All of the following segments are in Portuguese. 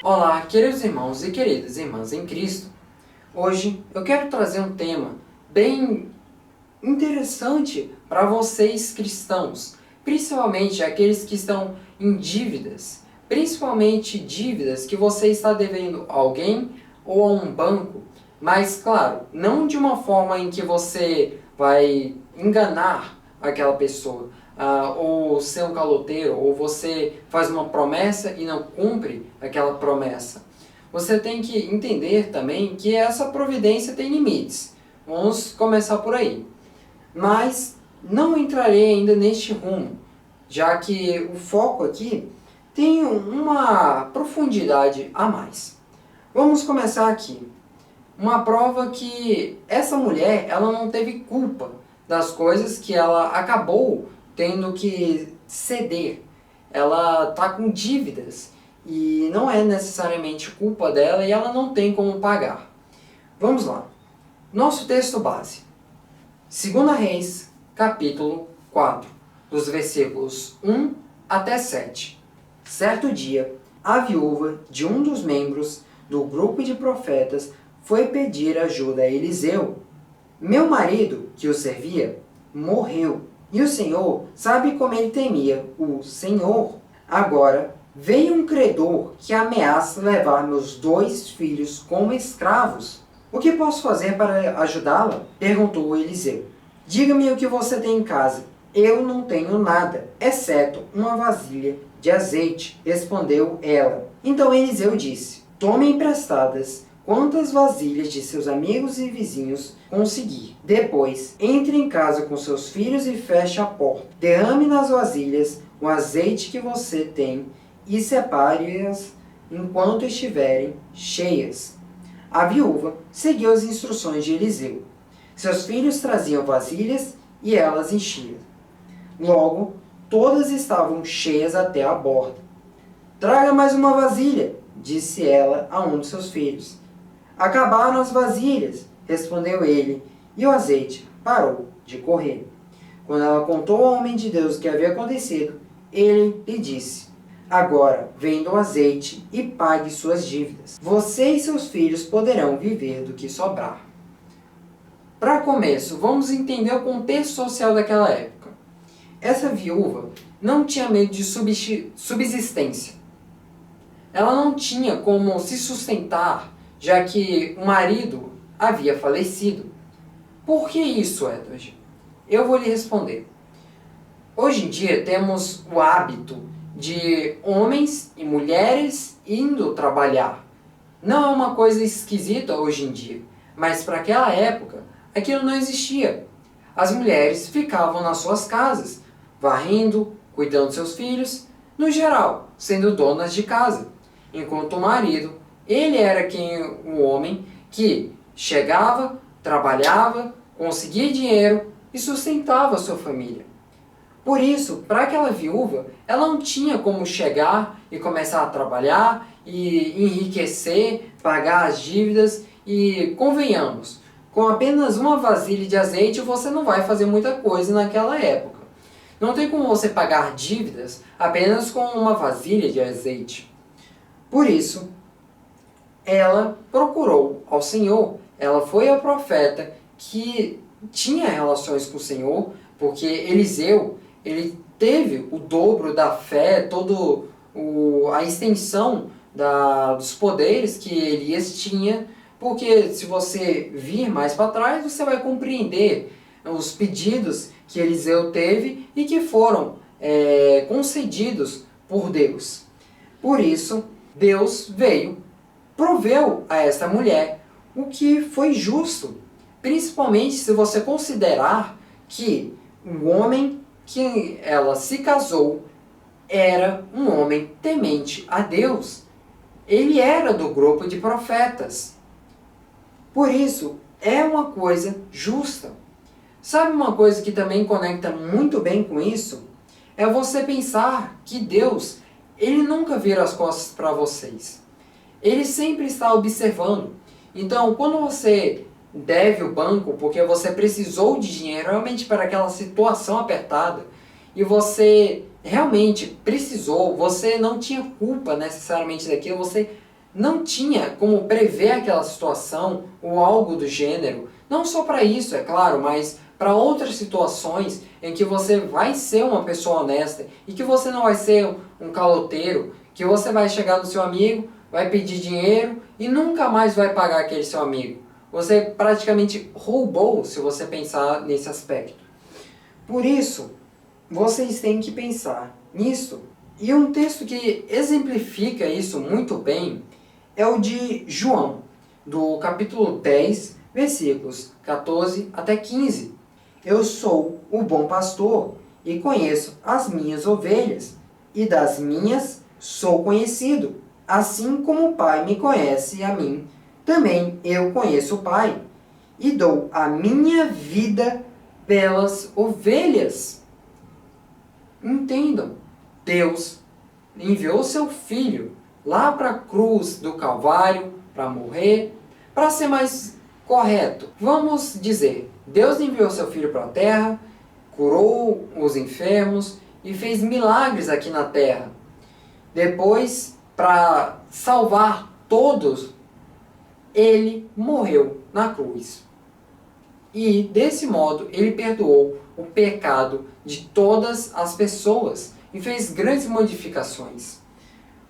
Olá, queridos irmãos e queridas irmãs em Cristo. Hoje eu quero trazer um tema bem interessante para vocês cristãos, principalmente aqueles que estão em dívidas, principalmente dívidas que você está devendo a alguém ou a um banco, mas claro, não de uma forma em que você vai enganar aquela pessoa, ou ser um caloteiro, ou você faz uma promessa e não cumpre aquela promessa. Você tem que entender também que essa providência tem limites. Vamos começar por aí. Mas não entrarei ainda neste rumo, já que o foco aqui tem uma profundidade a mais. Vamos começar aqui. Uma prova que essa mulher ela não teve culpa das coisas que ela acabou tendo que ceder. Ela está com dívidas e não é necessariamente culpa dela e ela não tem como pagar. Vamos lá. Nosso texto base. 2 Reis, capítulo 4, dos versículos 1 até 7. Certo dia, a viúva de um dos membros do grupo de profetas foi pedir ajuda a Eliseu. Meu marido, que o servia, morreu, e o Senhor sabe como ele temia o Senhor. Agora veio um credor que ameaça levar meus 2 filhos como escravos. O que posso fazer para ajudá-la? Perguntou Eliseu. Diga-me o que você tem em casa. Eu não tenho nada, exceto uma vasilha de azeite, respondeu ela. Então Eliseu disse, tome emprestadas quantas vasilhas de seus amigos e vizinhos conseguir. Depois, entre em casa com seus filhos e feche a porta. Derrame nas vasilhas o azeite que você tem e separe-as enquanto estiverem cheias. A viúva seguiu as instruções de Eliseu. Seus filhos traziam vasilhas e elas enchiam. Logo, todas estavam cheias até a borda. Traga mais uma vasilha, disse ela a um de seus filhos. Acabaram as vasilhas, respondeu ele, e o azeite parou de correr. Quando ela contou ao homem de Deus o que havia acontecido, ele lhe disse, agora venda o azeite e pague suas dívidas. Você e seus filhos poderão viver do que sobrar. Para começo, vamos entender o contexto social daquela época. Essa viúva não tinha medo de subsistência. Ela não tinha como se sustentar, já que o marido havia falecido. Por que isso, Edward? Eu vou lhe responder. Hoje em dia temos o hábito de homens e mulheres indo trabalhar. Não é uma coisa esquisita hoje em dia, mas para aquela época aquilo não existia. As mulheres ficavam nas suas casas, varrendo, cuidando de seus filhos, no geral, sendo donas de casa, enquanto o marido, ele era o homem que chegava, trabalhava, conseguia dinheiro e sustentava a sua família. Por isso, para aquela viúva, ela não tinha como chegar e começar a trabalhar e enriquecer, pagar as dívidas e, convenhamos, com apenas uma vasilha de azeite você não vai fazer muita coisa naquela época. Não tem como você pagar dívidas apenas com uma vasilha de azeite. Por isso, ela procurou ao Senhor. Ela foi a profeta que tinha relações com o Senhor, porque Eliseu, ele teve o dobro da fé, toda a extensão dos poderes que Elias tinha, porque se você vir mais para trás, você vai compreender os pedidos que Eliseu teve e que foram concedidos por Deus. Por isso, Deus proveu a esta mulher o que foi justo, principalmente se você considerar que o homem que ela se casou era um homem temente a Deus. Ele era do grupo de profetas. Por isso, é uma coisa justa. Sabe uma coisa que também conecta muito bem com isso? É você pensar que Deus, ele nunca vira as costas para vocês. Ele sempre está observando. Então, quando você deve o banco porque você precisou de dinheiro realmente para aquela situação apertada e você realmente precisou, você não tinha culpa necessariamente daquilo, você não tinha como prever aquela situação ou algo do gênero. Não só para isso, é claro, mas para outras situações em que você vai ser uma pessoa honesta e que você não vai ser um caloteiro, que você vai chegar no seu amigo, vai pedir dinheiro e nunca mais vai pagar aquele seu amigo. Você praticamente roubou, se você pensar nesse aspecto. Por isso, vocês têm que pensar nisso. E um texto que exemplifica isso muito bem é o de João, do capítulo 10, versículos 14 até 15. Eu sou o bom pastor e conheço as minhas ovelhas, e das minhas sou conhecido. Assim como o Pai me conhece a mim, também eu conheço o Pai, e dou a minha vida pelas ovelhas. Entendam, Deus enviou seu Filho lá para a cruz do Calvário para morrer, para ser mais correto. Vamos dizer, Deus enviou seu Filho para a terra, curou os enfermos e fez milagres aqui na terra. Depois, para salvar todos, ele morreu na cruz. E, desse modo, ele perdoou o pecado de todas as pessoas e fez grandes modificações.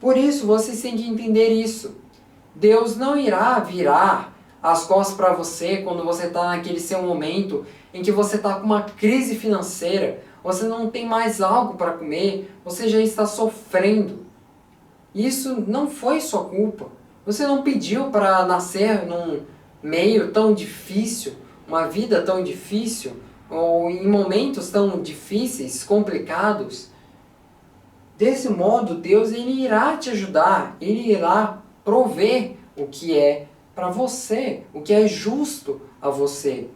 Por isso, vocês têm que entender isso. Deus não irá virar as costas para você quando você está naquele seu momento em que você está com uma crise financeira, você não tem mais algo para comer, você já está sofrendo. Isso não foi sua culpa. Você não pediu para nascer num meio tão difícil, uma vida tão difícil, ou em momentos tão difíceis, complicados. Desse modo, Deus ele irá te ajudar, ele irá prover o que é para você, o que é justo a você.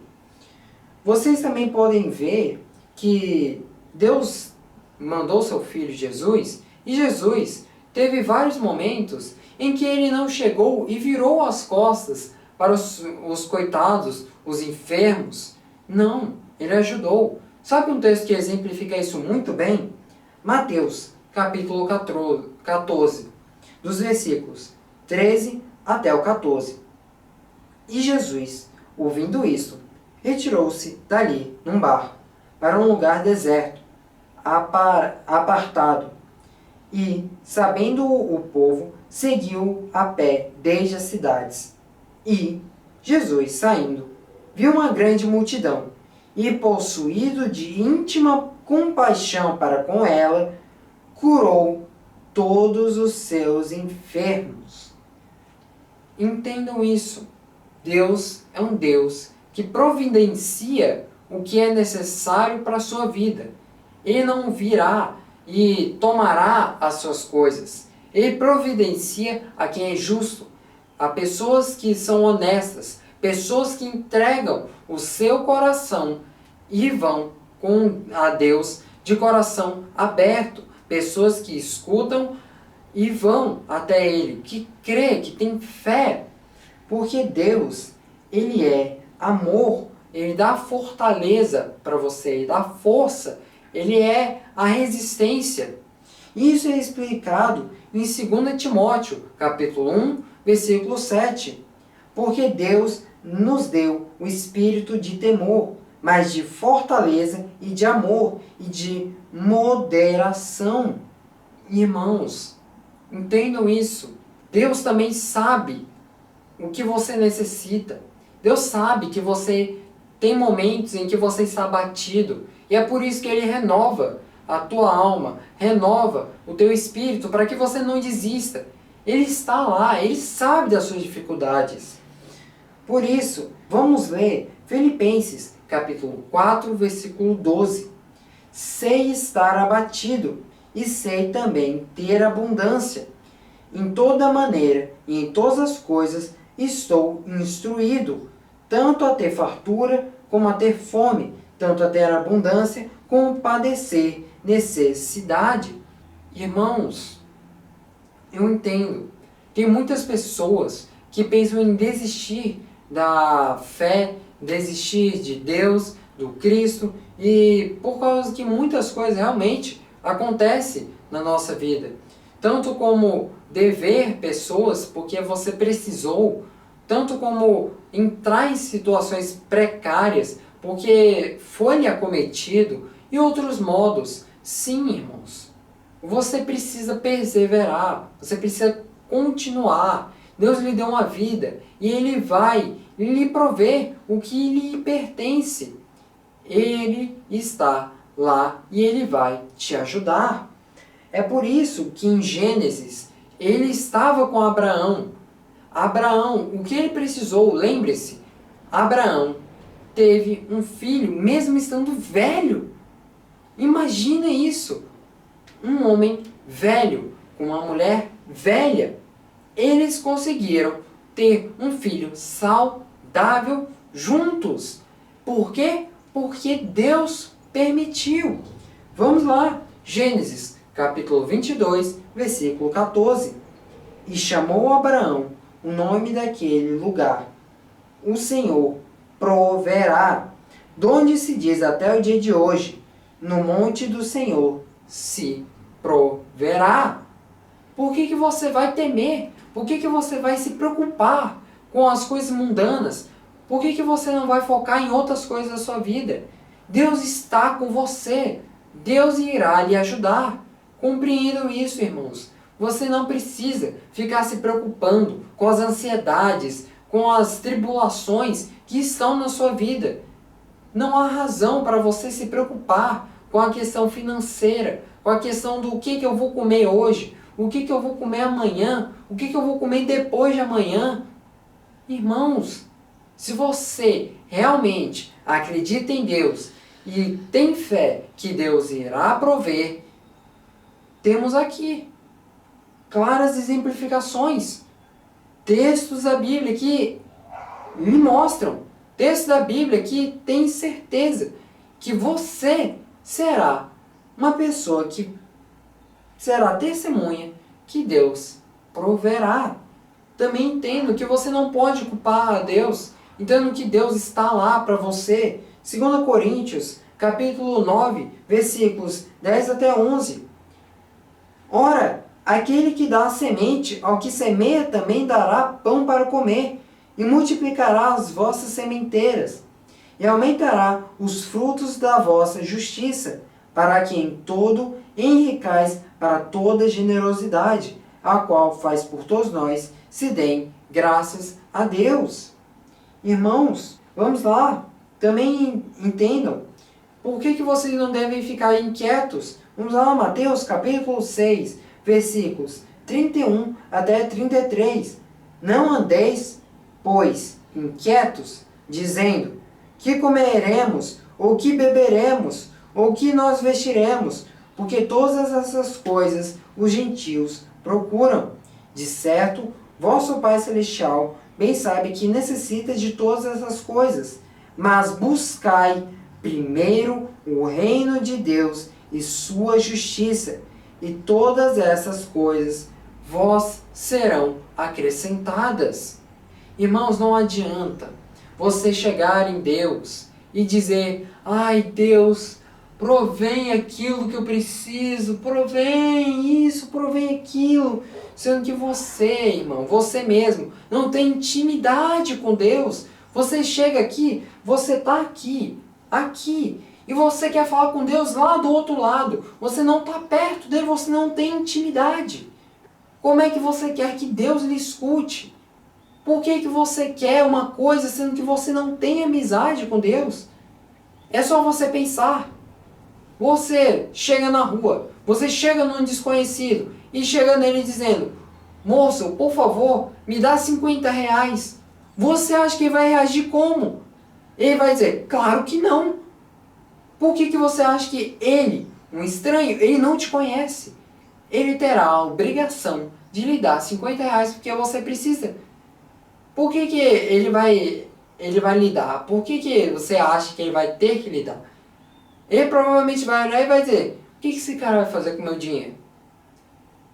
Vocês também podem ver que Deus mandou seu Filho Jesus, e Jesus teve vários momentos em que ele não chegou e virou as costas para os coitados, os enfermos. Não, ele ajudou. Sabe um texto que exemplifica isso muito bem? Mateus, capítulo 14, dos versículos 13 até o 14. E Jesus, ouvindo isso, retirou-se dali num barco, para um lugar deserto, apartado, e, sabendo o povo, seguiu a pé desde as cidades. E Jesus, saindo, viu uma grande multidão, e, possuído de íntima compaixão para com ela, curou todos os seus enfermos. Entendam isso. Deus é um Deus que providencia o que é necessário para a sua vida. Ele não virá e tomará as suas coisas. Ele providencia a quem é justo, a pessoas que são honestas, pessoas que entregam o seu coração e vão com a Deus de coração aberto, pessoas que escutam e vão até Ele, que crê, que tem fé, porque Deus, Ele é amor, Ele dá fortaleza para você, Ele dá força, Ele é a resistência. Isso é explicado em 2 Timóteo, capítulo 1, versículo 7. Porque Deus nos deu o espírito de temor, mas de fortaleza e de amor e de moderação. Irmãos, entendam isso. Deus também sabe o que você necessita. Deus sabe que você tem momentos em que você está abatido. E é por isso que Ele renova a tua alma, renova o teu espírito para que você não desista. Ele está lá, Ele sabe das suas dificuldades. Por isso, vamos ler Filipenses, capítulo 4, versículo 12. Sei estar abatido e sei também ter abundância. Em toda maneira e em todas as coisas estou instruído, tanto a ter fartura como a ter fome, tanto a ter abundância como padecer necessidade. Irmãos, eu entendo. Tem muitas pessoas que pensam em desistir da fé, desistir de Deus, do Cristo, e por causa que muitas coisas realmente acontecem na nossa vida. Tanto como dever pessoas porque você precisou, tanto como entrar em situações precárias porque foi lhe acometido, e outros modos. Sim, irmãos, você precisa perseverar, você precisa continuar. Deus lhe deu uma vida e Ele vai lhe prover o que lhe pertence. Ele está lá e Ele vai te ajudar. É por isso que em Gênesis ele estava com Abraão. Abraão, o que ele precisou, lembre-se, Abraão teve um filho mesmo estando velho. Imagina isso! Um homem velho com uma mulher velha. Eles conseguiram ter um filho saudável juntos. Por quê? Porque Deus permitiu. Vamos lá, Gênesis capítulo 22, versículo 14. E chamou Abraão o nome daquele lugar: o Senhor proverá. Donde se diz até o dia de hoje: no monte do Senhor se proverá. Por que você vai temer? Por que você vai se preocupar com as coisas mundanas? Por que você não vai focar em outras coisas da sua vida? Deus está com você. Deus irá lhe ajudar. Compreendam isso, irmãos. Você não precisa ficar se preocupando com as ansiedades, com as tribulações que estão na sua vida. Não há razão para você se preocupar com a questão financeira, com a questão do que eu vou comer hoje, o que eu vou comer amanhã, o que eu vou comer depois de amanhã. Irmãos, se você realmente acredita em Deus e tem fé que Deus irá prover, temos aqui claras exemplificações, textos da Bíblia que lhe mostram, textos da Bíblia que tem certeza que você será uma pessoa que será testemunha que Deus proverá. Também entendo que você não pode culpar a Deus, entendo que Deus está lá para você. 2 Coríntios, capítulo 9, versículos 10 até 11. Ora, aquele que dá a semente ao que semeia também dará pão para comer, e multiplicará as vossas sementeiras, e aumentará os frutos da vossa justiça, para que em todo enricais para toda generosidade, a qual faz por todos nós se deem graças a Deus. Irmãos, vamos lá, também entendam, por que vocês não devem ficar inquietos? Vamos lá, Mateus capítulo 6, versículos 31 até 33. Não andeis, pois, inquietos, dizendo: que comeremos, ou que beberemos, ou que nós vestiremos, porque todas essas coisas os gentios procuram. De certo, vosso Pai Celestial bem sabe que necessita de todas essas coisas. Mas buscai primeiro o reino de Deus e sua justiça, e todas essas coisas vós serão acrescentadas. Irmãos, não adianta você chegar em Deus e dizer: ai Deus, provém aquilo que eu preciso, provém isso, provém aquilo, sendo que você, irmão, você mesmo, não tem intimidade com Deus. Você chega aqui, você está aqui, e você quer falar com Deus lá do outro lado, você não está perto dele, você não tem intimidade. Como é que você quer que Deus lhe escute? Por que você quer uma coisa sendo que você não tem amizade com Deus? É só você pensar. Você chega na rua, você chega num desconhecido e chega nele dizendo: moço, por favor, me dá 50 reais. Você acha que ele vai reagir como? Ele vai dizer: claro que não. Por que você acha que ele, um estranho, ele não te conhece? Ele terá a obrigação de lhe dar 50 reais porque você precisa. Por que ele vai lhe dar? Por que você acha que ele vai ter que lhe dar? Ele provavelmente vai olhar e vai dizer: o que esse cara vai fazer com o meu dinheiro?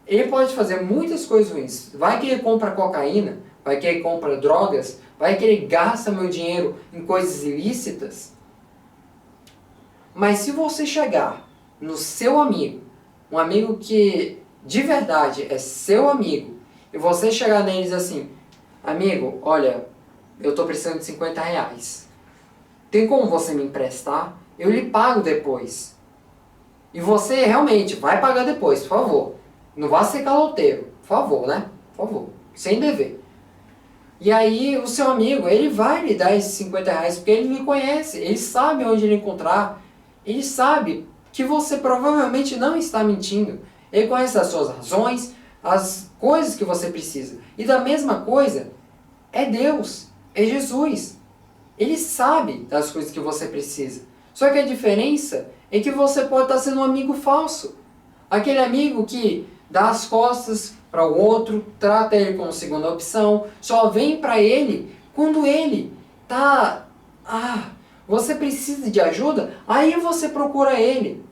Ele pode fazer muitas coisas ruins. Vai que ele compra cocaína, vai que ele compra drogas, vai que ele gasta meu dinheiro em coisas ilícitas. Mas se você chegar no seu amigo, um amigo que de verdade é seu amigo, e você chegar nele e dizer assim, amigo, olha, eu estou precisando de 50 reais. Tem como você me emprestar? Eu lhe pago depois. E você realmente vai pagar depois, por favor. Não vá ser caloteiro, por favor, né? Por favor, sem dever. E aí o seu amigo, ele vai lhe dar esses 50 reais porque ele lhe conhece, ele sabe onde ele encontrar, ele sabe que você provavelmente não está mentindo. Ele conhece as suas razões, as coisas que você precisa. E da mesma coisa, é Deus, é Jesus. Ele sabe das coisas que você precisa. Só que a diferença é que você pode estar sendo um amigo falso. Aquele amigo que dá as costas para o outro, trata ele como segunda opção, só vem para ele quando ele tá... você precisa de ajuda? Aí você procura ele.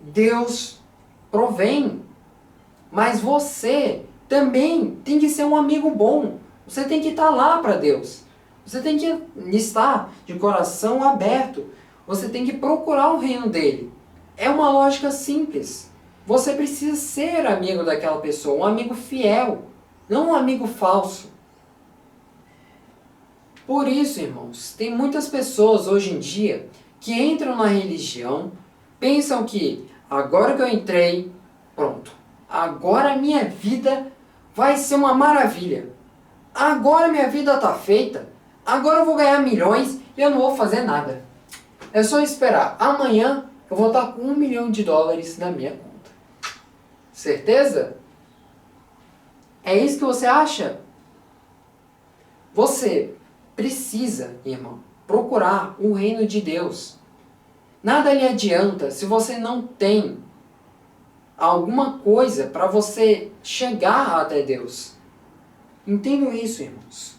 Deus provém. Mas você também tem que ser um amigo bom. Você tem que estar lá para Deus. Você tem que estar de coração aberto. Você tem que procurar o reino dele. É uma lógica simples. Você precisa ser amigo daquela pessoa, um amigo fiel, não um amigo falso. Por isso, irmãos, tem muitas pessoas hoje em dia que entram na religião, pensam que agora que eu entrei, pronto, agora a minha vida vai ser uma maravilha. Agora minha vida está feita. Agora eu vou ganhar milhões e eu não vou fazer nada. É só esperar. Amanhã eu vou estar com $1 milhão na minha conta. Certeza? É isso que você acha? Você precisa, irmão, procurar o reino de Deus. Nada lhe adianta se você não tem alguma coisa para você chegar até Deus. Entendam isso, irmãos.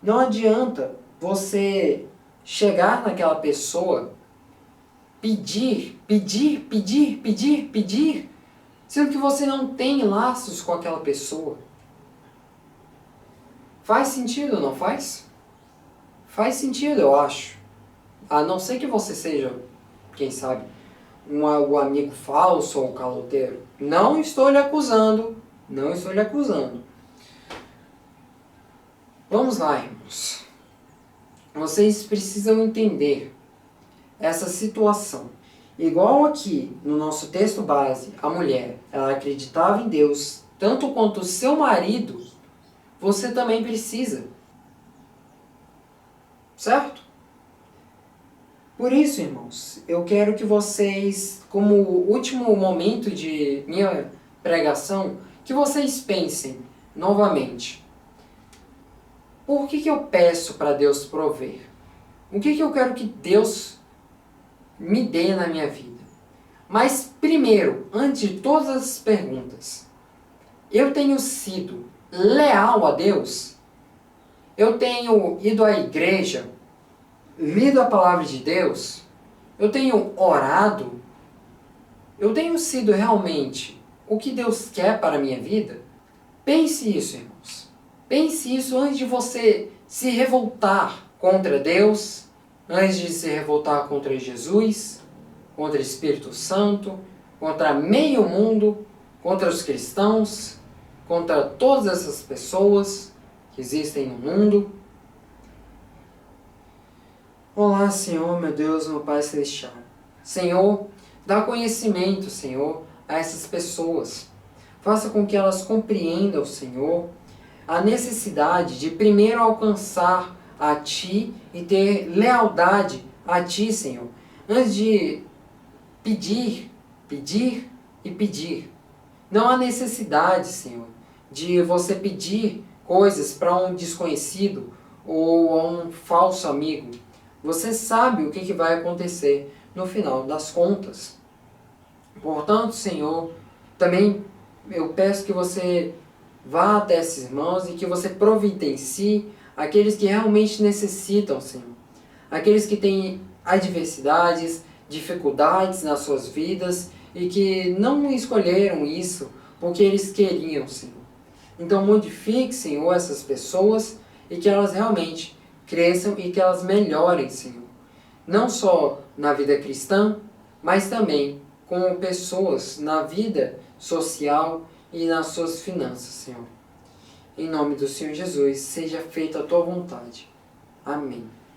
Não adianta você chegar naquela pessoa, pedir, sendo que você não tem laços com aquela pessoa. Faz sentido, não faz? Faz sentido, eu acho. A não ser que você seja, quem sabe, um amigo falso ou um caloteiro. Não estou lhe acusando. Não estou lhe acusando. Vamos lá, irmãos. Vocês precisam entender essa situação. Igual aqui no nosso texto base, a mulher, ela acreditava em Deus, tanto quanto o seu marido, você também precisa. Certo? Por isso, irmãos, eu quero que vocês, como último momento de minha pregação, que vocês pensem novamente. Por que eu peço para Deus prover? O que eu quero que Deus me dê na minha vida? Mas primeiro, antes de todas as perguntas, eu tenho sido leal a Deus? Eu tenho ido à igreja, lido a palavra de Deus? Eu tenho orado? Eu tenho sido realmente o que Deus quer para a minha vida? Pense isso, irmãos. Pense isso antes de você se revoltar contra Deus, antes de se revoltar contra Jesus, contra o Espírito Santo, contra meio mundo, contra os cristãos, contra todas essas pessoas que existem no mundo. Olá, Senhor, meu Deus, meu Pai Celestial. Senhor, dá conhecimento, Senhor, a essas pessoas. Faça com que elas compreendam, Senhor, a necessidade de primeiro alcançar a Ti e ter lealdade a Ti, Senhor. Antes de pedir. Não há necessidade, Senhor, de você pedir coisas para um desconhecido ou a um falso amigo. Você sabe o que vai acontecer no final das contas. Portanto, Senhor, também eu peço que você vá até esses irmãos e que você providencie aqueles que realmente necessitam, Senhor. Aqueles que têm adversidades, dificuldades nas suas vidas e que não escolheram isso porque eles queriam, Senhor. Então modifique, Senhor, essas pessoas e que elas realmente cresçam e que elas melhorem, Senhor. Não só na vida cristã, mas também como pessoas na vida social e nas suas finanças, Senhor. Em nome do Senhor Jesus, seja feita a tua vontade. Amém.